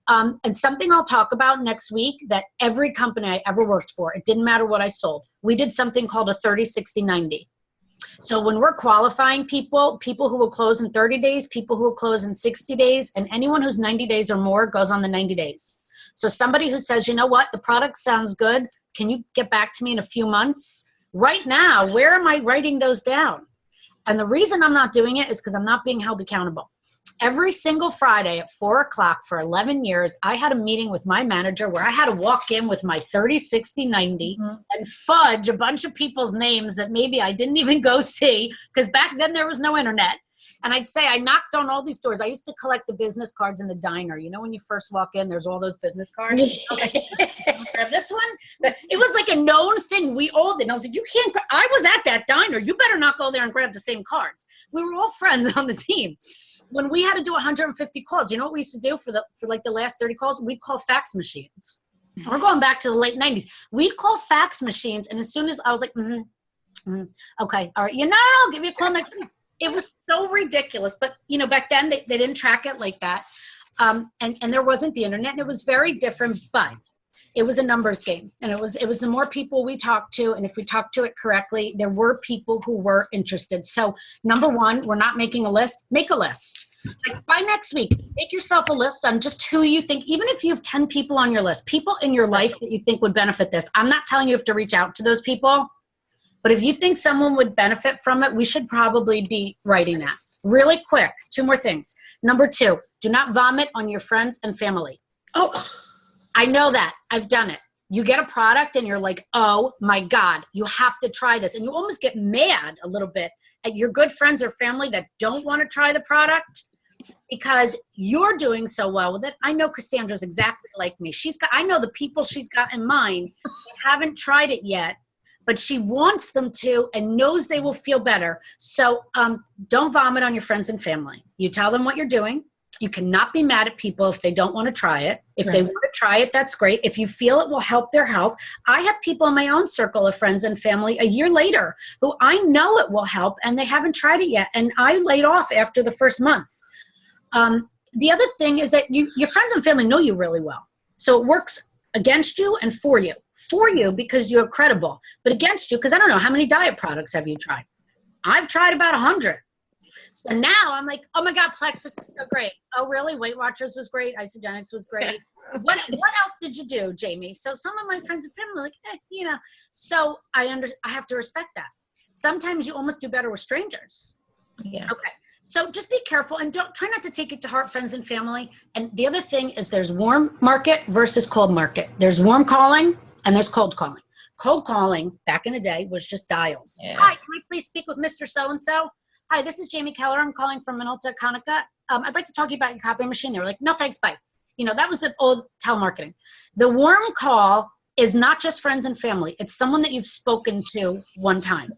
And something I'll talk about next week that every company I ever worked for, it didn't matter what I sold. We did something called a 30, 60, 90. So when we're qualifying people who will close in 30 days, people who will close in 60 days, and anyone who's 90 days or more goes on the 90 days. So somebody who says, you know what, the product sounds good. Can you get back to me in a few months? Right now, where am I writing those down? And the reason I'm not doing it is because I'm not being held accountable. Every single Friday at 4 o'clock for 11 years, I had a meeting with my manager where I had to walk in with my 30, 60, 90 and fudge a bunch of people's names that maybe I didn't even go see, because back then there was no internet. And I'd say I knocked on all these doors. I used to collect the business cards in the diner. You know, when you first walk in, there's all those business cards. I was like, grab this one. It was like a known thing. We all did. And I was like, you can't. I was at that diner. You better not go there and grab the same cards. We were all friends on the team. When we had to do 150 calls, you know what we used to do for like the last 30 calls? We'd call fax machines. We're going back to the late 90s. We'd call fax machines, and as soon as I was like, okay, all right, I'll give you a call next week. It was so ridiculous, but you know, back then they didn't track it like that, and there wasn't the internet, and it was very different. But it was a numbers game, and it was the more people we talked to, and if we talked to it correctly, there were people who were interested. So number one, we're not making a list. Make a list. Like by next week, make yourself a list on just who you think. Even if you have 10 people on your list, people in your life that you think would benefit this. I'm not telling you have to reach out to those people. But if you think someone would benefit from it, we should probably be writing that. Really quick, 2 more things. Number 2, do not vomit on your friends and family. Oh, I know that. I've done it. You get a product and you're like, oh my God, you have to try this. And you almost get mad a little bit at your good friends or family that don't want to try the product because you're doing so well with it. I know Cassandra's exactly like me. I know the people she's got in mind that haven't tried it yet, but she wants them to and knows they will feel better. So don't vomit on your friends and family. You tell them what you're doing. You cannot be mad at people if they don't want to try it. If they want to try it, that's great. If you feel it will help their health. I have people in my own circle of friends and family a year later who I know it will help and they haven't tried it yet. And I laid off after the first month. The other thing is that your friends and family know you really well. So it works against you and for you. For you because you're credible, but against you because I don't know, how many diet products have you tried? I've tried about 100. So now I'm like, oh my God, Plexus is so great. Oh really? Weight Watchers was great. Isogenics was great. What else did you do, Jamie? So some of my friends and family are like, so I have to respect that. Sometimes you almost do better with strangers. Yeah. Okay. So just be careful and try not to take it to heart, friends and family. And the other thing is there's warm market versus cold market. There's warm calling and there's cold calling. Cold calling back in the day was just dials. Yeah. Hi, can I please speak with Mr. So-and-so? Hi, this is Jamie Keller. I'm calling from Minolta, Conica. I'd like to talk to you about your copy machine. They were like, no, thanks, bye. That was the old telemarketing. The warm call is not just friends and family. It's someone that you've spoken to one time.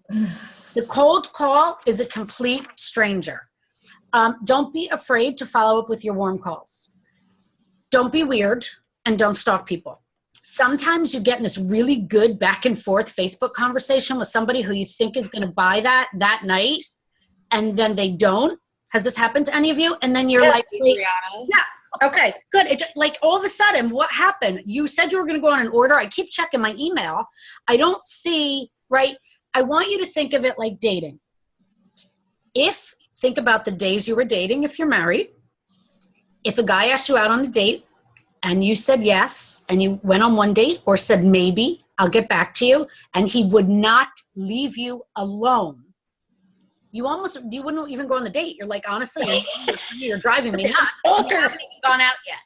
The cold call is a complete stranger. Don't be afraid to follow up with your warm calls. Don't be weird and don't stalk people. Sometimes you get in this really good back and forth Facebook conversation with somebody who you think is going to buy that night, and then they don't. Has this happened to any of you? And then you're Yes, like, yeah, okay, good. It just, like all of a sudden, what happened? You said you were going to go on an order. I keep checking my email. I don't see, right? I want you to think of it like dating. Think about the days you were dating if you're married. If a guy asked you out on a date and you said yes, and you went on one date or said maybe, I'll get back to you, and he would not leave you alone, you wouldn't even go on the date. You're like, honestly, you're driving me nuts. You haven't even gone out yet.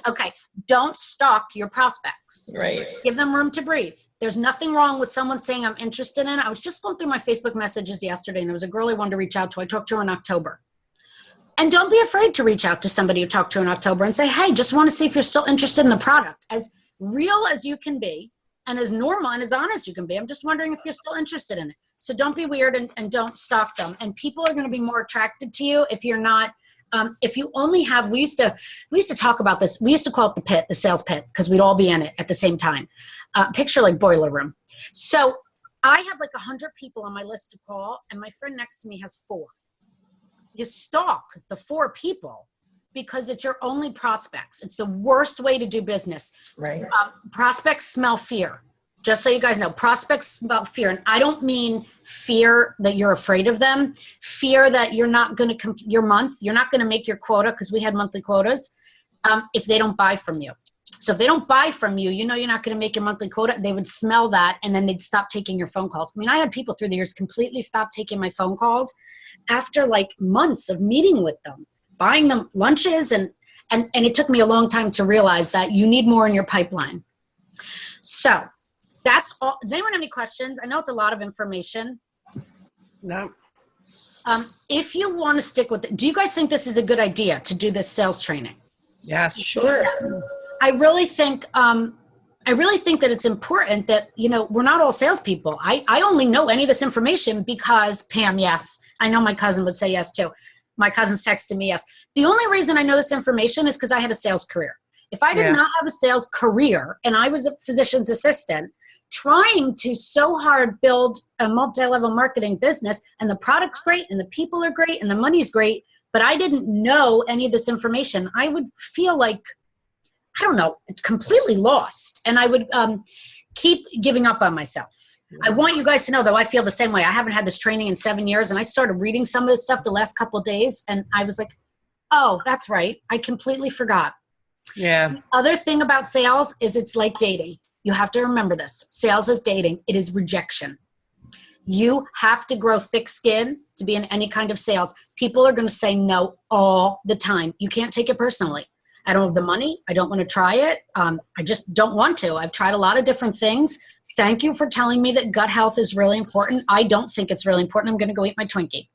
Okay, don't stalk your prospects. Right. Give them room to breathe. There's nothing wrong with someone saying I'm interested in it. I was just going through my Facebook messages yesterday, and there was a girl I wanted to reach out to. I talked to her in October. And don't be afraid to reach out to somebody you talked to in October and say, hey, just want to see if you're still interested in the product. As real as you can be and as normal and as honest you can be, I'm just wondering if you're still interested in it. So don't be weird and don't stalk them. And people are going to be more attracted to you if you're not, if you only have, we used to talk about this. We used to call it the pit, the sales pit, because we'd all be in it at the same time. Picture like boiler room. So I have like 100 people on my list to call, and my friend next to me has 4. You stalk the 4 people because it's your only prospects. It's the worst way to do business. Right. Prospects smell fear. Just so you guys know, prospects smell fear. And I don't mean fear that you're afraid of them, fear that you're not going to you're not going to make your quota, because we had monthly quotas, if they don't buy from you. So if they don't buy from you, you're not going to make your monthly quota. They would smell that, and then they'd stop taking your phone calls. I mean, I had people through the years completely stop taking my phone calls after like months of meeting with them, buying them lunches, and it took me a long time to realize that you need more in your pipeline. So that's all. Does anyone have any questions? I know it's a lot of information. No. If you want to stick with it, do you guys think this is a good idea to do this sales training? Yes. Sure. I really think that it's important that, we're not all salespeople. I only know any of this information because Pam, yes. I know my cousin would say yes too. My cousin's texted me yes. The only reason I know this information is because I had a sales career. If I did not have a sales career and I was a physician's assistant trying to so hard build a multi-level marketing business, and the product's great and the people are great and the money's great, but I didn't know any of this information, I would feel like, I don't know, completely lost. And I would keep giving up on myself. I want you guys to know, though, I feel the same way. I haven't had this training in 7 years, and I started reading some of this stuff the last couple of days, and I was like, oh, that's right. I completely forgot. Yeah. The other thing about sales is it's like dating. You have to remember this. Sales is dating. It is rejection. You have to grow thick skin to be in any kind of sales. People are going to say no all the time. You can't take it personally. I don't have the money. I don't want to try it. I just don't want to. I've tried a lot of different things. Thank you for telling me that gut health is really important. I don't think it's really important. I'm going to go eat my Twinkie.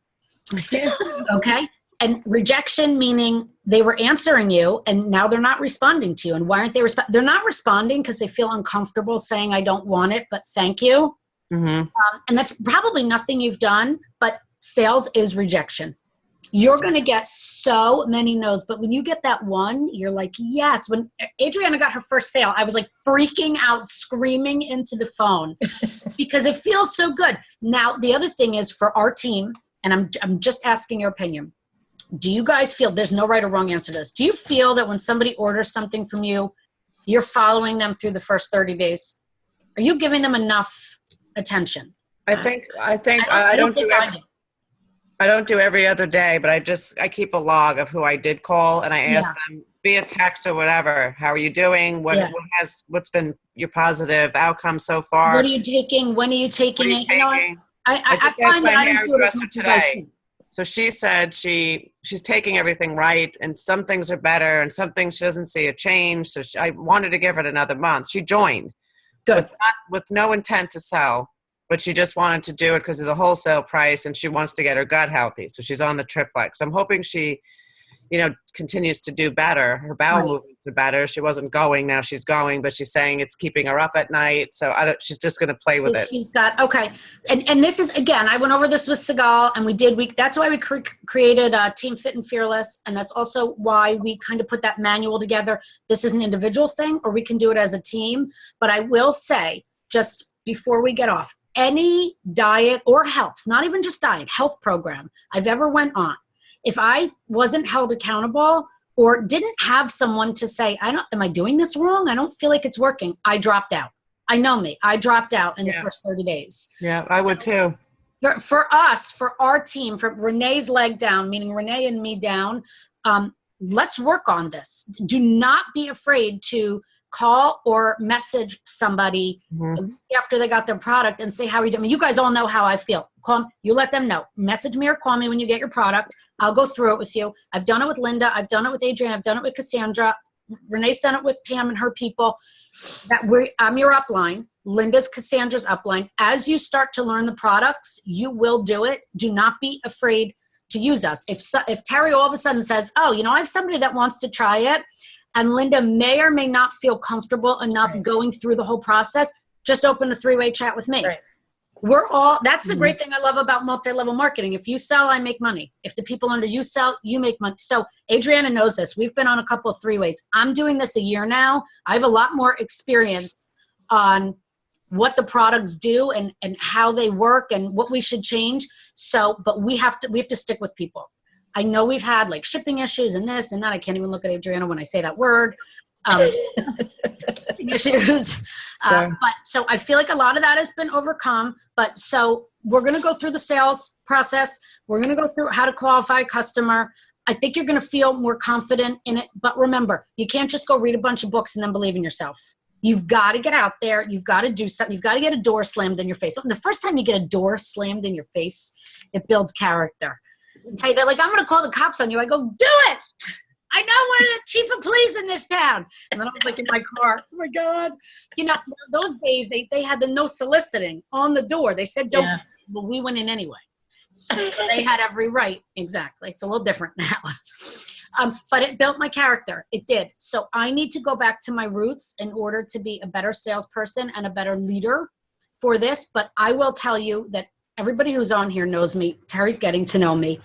Okay? And rejection meaning they were answering you and now they're not responding to you. And why aren't they responding? They're not responding because they feel uncomfortable saying, I don't want it, but thank you. Mm-hmm. And that's probably nothing you've done, but sales is rejection. You're going to get so many no's, but when you get that one, you're like, yes. When Adriana got her first sale, I was like freaking out, screaming into the phone because it feels so good. Now, the other thing is for our team, and I'm just asking your opinion. Do you guys feel, there's no right or wrong answer to this, do you feel that when somebody orders something from you, you're following them through the first 30 days? Are you giving them enough attention? I don't do every other day, but I keep a log of who I did call, and I ask them via text or whatever, how are you doing? What's been your positive outcome so far? What are you taking? When are you taking it? You know, I find that I don't do it as much as I should. So she said she's taking everything right, and some things are better, and some things she doesn't see a change. So I wanted to give it another month. She joined, Good. with no intent to sell, but she just wanted to do it because of the wholesale price, and she wants to get her gut healthy. So she's on the triplex. I'm hoping she, continues to do better. Her bowel movements are better. She wasn't going, now she's going, but she's saying it's keeping her up at night. So she's just going to play with it. She's got, okay. And this is, again, I went over this with Sigal, and that's why we created Team Fit and Fearless. And that's also why we kind of put that manual together. This is an individual thing, or we can do it as a team. But I will say, just before we get off, any diet or health, not even just diet, health program I've ever went on, if I wasn't held accountable or didn't have someone to say, am I doing this wrong? I don't feel like it's working. I dropped out. I know me. I dropped out in the first 30 days. Yeah, I would too. For us, for our team, for Renee's leg down, meaning Renee and me down, let's work on this. Do not be afraid to call or message somebody after they got their product and say, how are you doing? You guys all know how I feel. You let them know. Message me or call me when you get your product. I'll go through it with you. I've done it with Linda. I've done it with Adrienne. I've done it with Cassandra. Renee's done it with Pam and her people. I'm your upline. Linda's Cassandra's upline. As you start to learn the products, you will do it. Do not be afraid to use us. If Terry all of a sudden says, I have somebody that wants to try it, and Linda may or may not feel comfortable enough going through the whole process, just open a 3-way chat with me. Right. That's the great thing I love about multi-level marketing. If you sell, I make money. If the people under you sell, you make money. So Adriana knows this. We've been on a couple of 3-ways. I'm doing this a year now. I have a lot more experience on what the products do and how they work and what we should change. But we have to stick with people. I know we've had like shipping issues and this and that. I can't even look at Adriana when I say that word. Shipping issues. So I feel like a lot of that has been overcome. But so we're going to go through the sales process. We're going to go through how to qualify a customer. I think you're going to feel more confident in it. But remember, you can't just go read a bunch of books and then believe in yourself. You've got to get out there. You've got to do something. You've got to get a door slammed in your face. The first time you get a door slammed in your face, it builds character. Tell you, they're like, I'm going to call the cops on you. I go, do it. I know we're the chief of police in this town. And then I was like in my car, oh my God. Those days they had the no soliciting on the door. They said, don't, but we went in anyway. So they had every right. Exactly. It's a little different now. But it built my character. It did. So I need to go back to my roots in order to be a better salesperson and a better leader for this. But I will tell you that everybody who's on here knows me. Terry's getting to know me.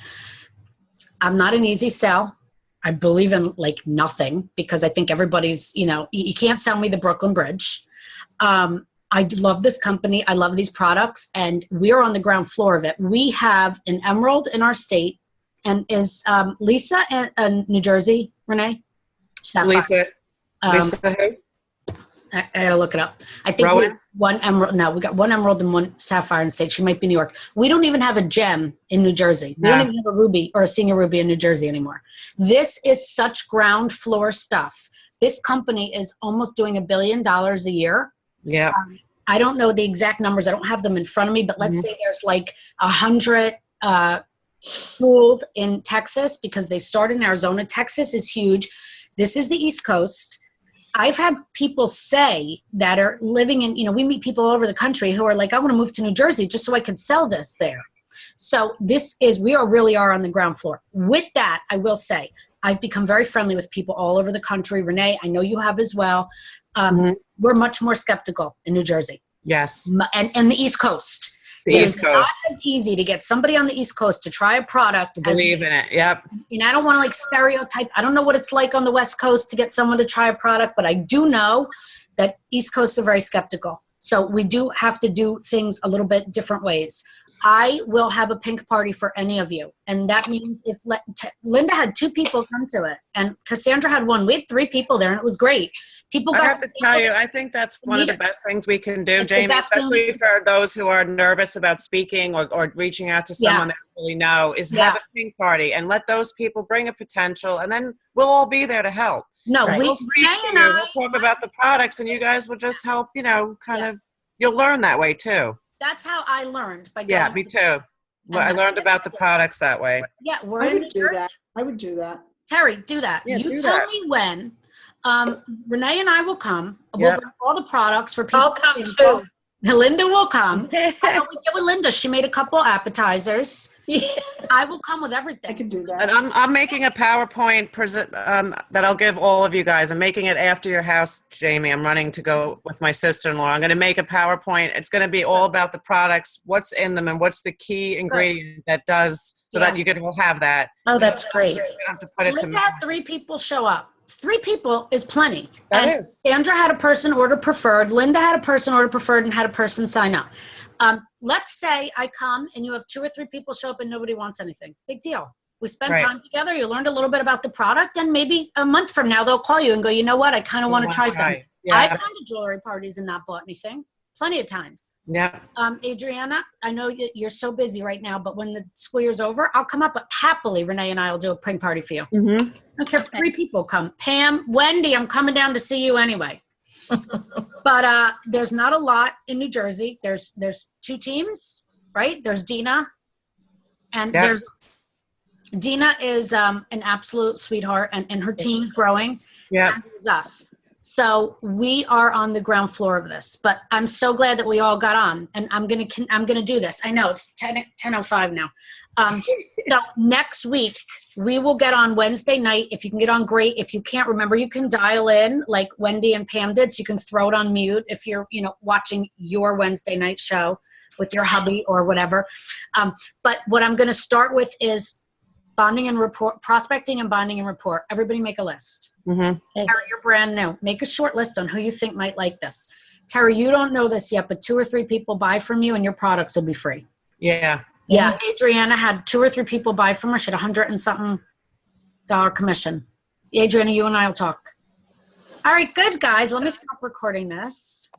I'm not an easy sell. I believe in like nothing because I think everybody's, you can't sell me the Brooklyn Bridge. I love this company. I love these products and we're on the ground floor of it. We have an emerald in our state. And is Lisa in New Jersey, Renee? Sapphire. Lisa who? I gotta look it up. I think we have one emerald. No, we got one emerald and one sapphire in state. She might be New York. We don't even have a gem in New Jersey. We don't even have a ruby or a senior ruby in New Jersey anymore. This is such ground floor stuff. This company is almost doing $1 billion a year. Yeah. I don't know the exact numbers. I don't have them in front of me, but let's say there's like 100 schools in Texas because they started in Arizona. Texas is huge. This is the East Coast. I've had people say that are living in, we meet people all over the country who are like, I want to move to New Jersey just so I can sell this there. So we really are on the ground floor. With that, I will say, I've become very friendly with people all over the country. Renee, I know you have as well. We're much more skeptical in New Jersey. Yes. And the East Coast. The East Coast. It's not as easy to get somebody on the East Coast to try a product. Believe in it. Yep. I don't want to stereotype. I don't know what it's like on the West Coast to get someone to try a product, but I do know that East Coast are very skeptical. So we do have to do things a little bit different ways. I will have a pink party for any of you. And that means if Linda had 2 people come to it and Cassandra had 1, we had 3 people there and it was great. I have to tell you, I think that's one of the best things we can do, Jamie, especially for those who are nervous about speaking or reaching out to someone that you really know, is have a pink party and let those people bring a potential and then we'll all be there to help. No, we'll talk about the products and you guys will just help, you'll learn that way too. That's how I learned. Me too. I learned about the products that way. Yeah, I would do that. Terry, do that. Yeah, you tell me when. Renee and I will come. We'll Yep. bring all the products for people. I'll come too. Linda will come. I know we did with Linda. She made a couple appetizers. I will come with I everything. could do And that. I'm making a PowerPoint that I'll give all of you guys. I'm making it after your house, Jamie. I'm running to go with my sister-in-law. I'm going to make a PowerPoint. It's going to be all about the products, what's in them, and what's the key ingredient that does, so that you can all have that. Oh, that's great. You don't have to put it to Linda had 3 people show up. 3 people is plenty. That And is. Sandra had a person order preferred. Linda had a person order preferred and had a person sign up. Let's say I come and you have 2 or 3 people show up and nobody wants anything. Big deal. We spent Right. time together. You learned a little bit about the product, and maybe a month from now they'll call you and go, you know what? I kind of want to try something. I've Yeah. gone to jewelry parties and not bought anything. Plenty of times. Yeah. Adriana, I know you're so busy right now, but when the school year's over, I'll come up happily. Renee and I will do a print party for you. Mm-hmm. I don't care if 3 people come. Pam, Wendy, I'm coming down to see you anyway. But there's not a lot in New Jersey. There's 2 teams, right? There's Dina, and Yeah. there's Dina is an absolute sweetheart, and her team is growing. Yeah. And there's us. So we are on the ground floor of this. But I'm so glad that we all got on, and I'm gonna do this. I know it's 10:05 now. So next week we will get on Wednesday night. If you can get on, great. If you can't, remember you can dial in like Wendy and Pam did, so you can throw it on mute if you're watching your Wednesday night show with your hubby or whatever. But what I'm going to start with is bonding and report, prospecting and bonding and report. Everybody make a list. Mm-hmm. Terry, you're brand new. Make a short list on who you think might like this. Terry, you don't know this yet, but 2 or 3 people buy from you and your products will be free. Yeah. Yeah. Adriana had 2 or 3 people buy from her. She had $100 and something commission. Adriana, you and I will talk. All right, good guys. Let me stop recording this.